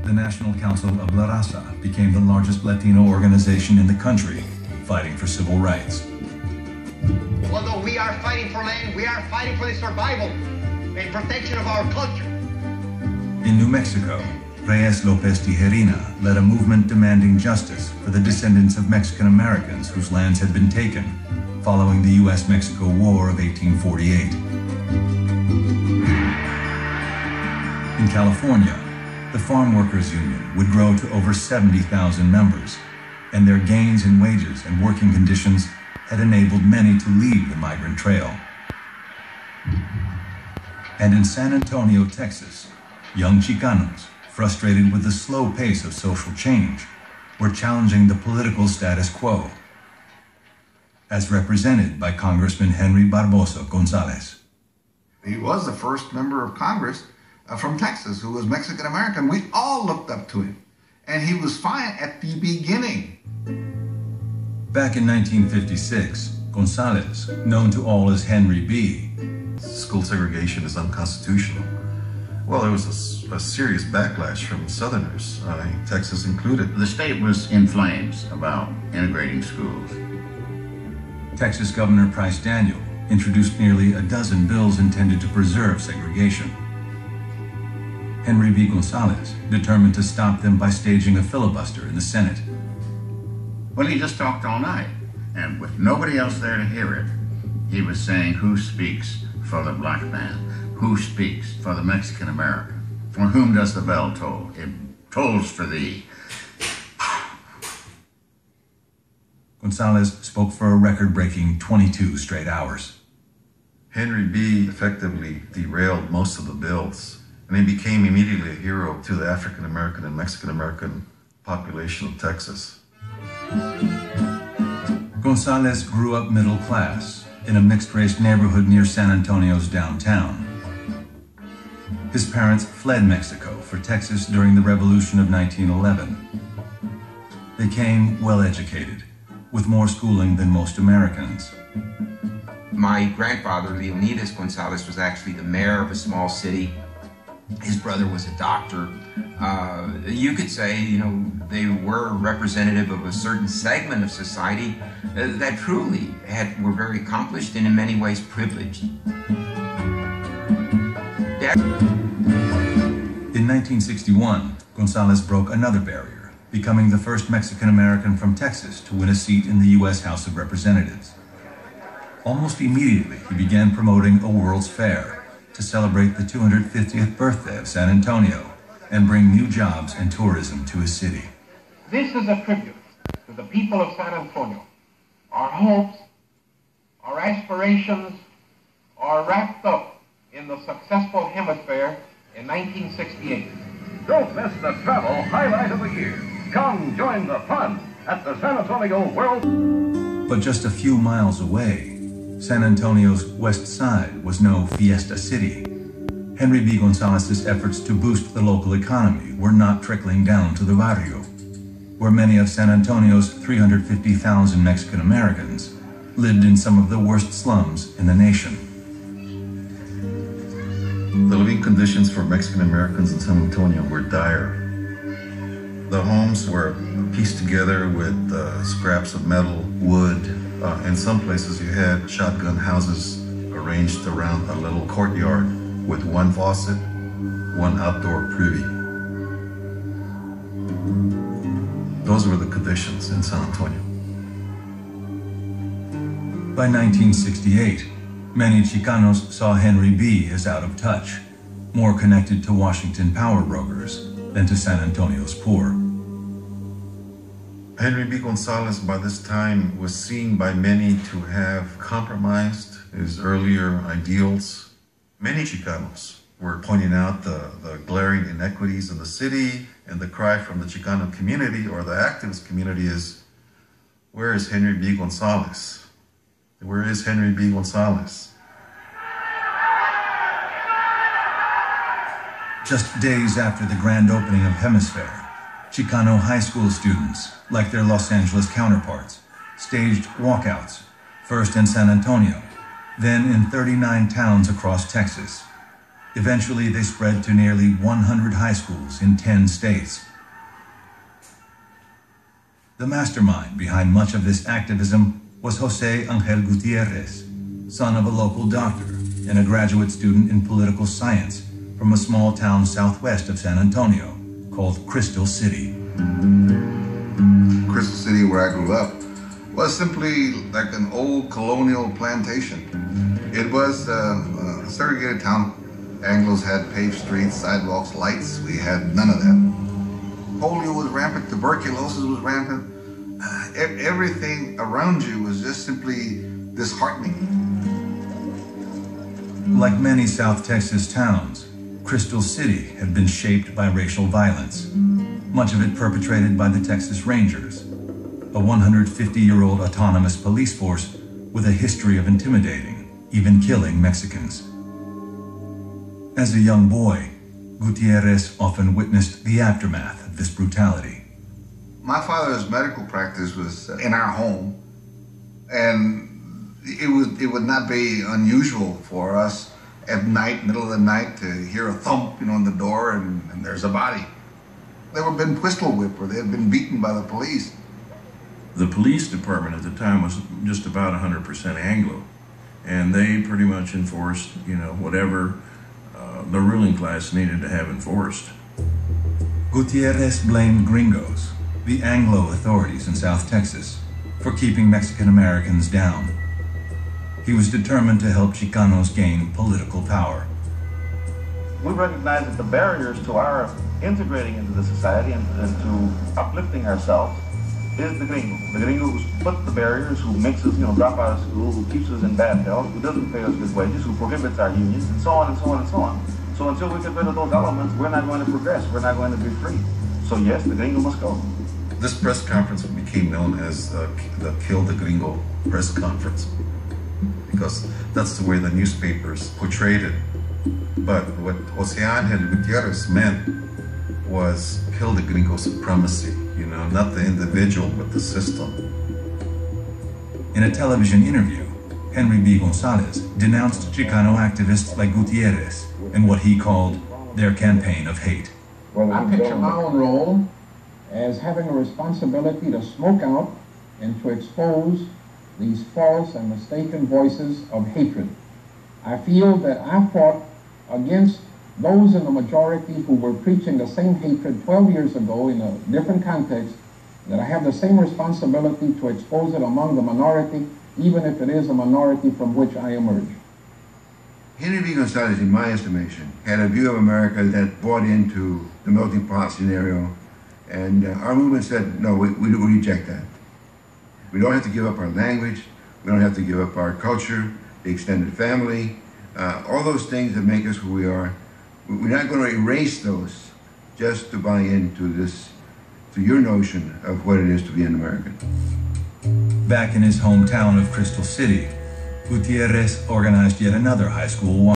the National Council of La Raza became the largest Latino organization in the country, fighting for civil rights. Although we are fighting for land, we are fighting for the survival and protection of our culture. In New Mexico, Reyes Lopez Tijerina led a movement demanding justice for the descendants of Mexican Americans whose lands had been taken following the U.S.-Mexico War of 1848. In California, the Farm Workers Union would grow to over 70,000 members, and their gains in wages and working conditions had enabled many to leave the migrant trail. And in San Antonio, Texas, young Chicanos, frustrated with the slow pace of social change, were challenging the political status quo, as represented by Congressman Henry Barbosa Gonzalez. He was the first member of Congress from Texas who was Mexican American. We all looked up to him, and he was fine at the beginning. Back in 1956, Gonzalez, known to all as Henry B., school segregation is unconstitutional. Well, there was a serious backlash from Southerners, Texas included. The state was in flames about integrating schools. Texas Governor Price Daniel introduced nearly a dozen bills intended to preserve segregation. Henry B. Gonzalez determined to stop them by staging a filibuster in the Senate. Well, he just talked all night, and with nobody else there to hear it, he was saying, who speaks for the black man? Who speaks for the Mexican American? For whom does the bell toll? It tolls for thee. Gonzalez spoke for a record-breaking 22 straight hours. Henry B. effectively derailed most of the bills, and he became immediately a hero to the African American and Mexican American population of Texas. Gonzalez grew up middle class in a mixed-race neighborhood near San Antonio's downtown. His parents fled Mexico for Texas during the Revolution of 1911. They came well-educated, with more schooling than most Americans. My grandfather, Leonidas Gonzalez, was actually the mayor of a small city. His brother was a doctor. You could say, they were representative of a certain segment of society that truly were very accomplished and in many ways privileged. In 1961, Gonzalez broke another barrier, becoming the first Mexican-American from Texas to win a seat in the U.S. House of Representatives. Almost immediately, he began promoting a World's Fair to celebrate the 250th birthday of San Antonio and bring new jobs and tourism to his city. This is a tribute to the people of San Antonio. Our hopes, our aspirations are wrapped up in the successful hemisphere in 1968. Don't miss the travel highlight of the year. Come join the fun at the San Antonio World. But just a few miles away, San Antonio's west side was no fiesta city. Henry B. Gonzalez's efforts to boost the local economy were not trickling down to the barrio, where many of San Antonio's 350,000 Mexican Americans lived in some of the worst slums in the nation. The living conditions for Mexican Americans in San Antonio were dire. The homes were pieced together with scraps of metal, wood. In some places you had shotgun houses arranged around a little courtyard with one faucet, one outdoor privy. Those were the conditions in San Antonio. By 1968, many Chicanos saw Henry B. as out of touch, more connected to Washington power brokers than to San Antonio's poor. Henry B. Gonzalez by this time was seen by many to have compromised his earlier ideals. Many Chicanos were pointing out the glaring inequities in the city, and the cry from the Chicano community or the activist community is, where is Henry B. Gonzalez? Where is Henry B. Gonzalez? Just days after the grand opening of Hemisphere, Chicano high school students, like their Los Angeles counterparts, staged walkouts, first in San Antonio, then in 39 towns across Texas. Eventually, they spread to nearly 100 high schools in 10 states. The mastermind behind much of this activism was Jose Angel Gutierrez, son of a local doctor and a graduate student in political science from a small town southwest of San Antonio called Crystal City. Crystal City, where I grew up, was simply like an old colonial plantation. It was a segregated town. Anglos had paved streets, sidewalks, lights. We had none of that. Polio was rampant, tuberculosis was rampant. Everything around you was just simply disheartening. Like many South Texas towns, Crystal City had been shaped by racial violence, much of it perpetrated by the Texas Rangers, a 150-year-old autonomous police force with a history of intimidating, even killing Mexicans. As a young boy, Gutierrez often witnessed the aftermath of this brutality. My father's medical practice was in our home, and it would not be unusual for us at night, middle of the night, to hear a thump, on the door, and there's a body. They were been pistol whipped, or they had been beaten by the police. The police department at the time was just about 100% Anglo, and they pretty much enforced, whatever the ruling class needed to have enforced. Gutierrez blamed gringos, the Anglo authorities in South Texas, for keeping Mexican Americans down. He was determined to help Chicanos gain political power. We recognize that the barriers to our integrating into the society and to uplifting ourselves is the gringo. The gringo who's put the barriers, who makes us, drop out of school, who keeps us in bad health, who doesn't pay us good wages, who prohibits our unions, and so on and so on and so on. So until we get rid of those elements, we're not going to progress. We're not going to be free. So yes, the gringo must go. This press conference became known as the Kill the Gringo press conference, because that's the way the newspapers portrayed it. But what Jose Angel Gutierrez meant was kill the gringo supremacy, not the individual, but the system. In a television interview, Henry B. Gonzalez denounced Chicano activists like Gutierrez and what he called their campaign of hate. I picture my own role as having a responsibility to smoke out and to expose these false and mistaken voices of hatred. I feel that I fought against those in the majority who were preaching the same hatred 12 years ago in a different context, that I have the same responsibility to expose it among the minority, even if it is a minority from which I emerge. Henry B. Gonzalez, in my estimation, had a view of America that bought into the melting pot scenario, and our movement said, no, we reject that. We don't have to give up our language, we don't have to give up our culture, the extended family, all those things that make us who we are. We're not going to erase those just to buy into this, to your notion of what it is to be an American. Back in his hometown of Crystal City, Gutierrez organized yet another high school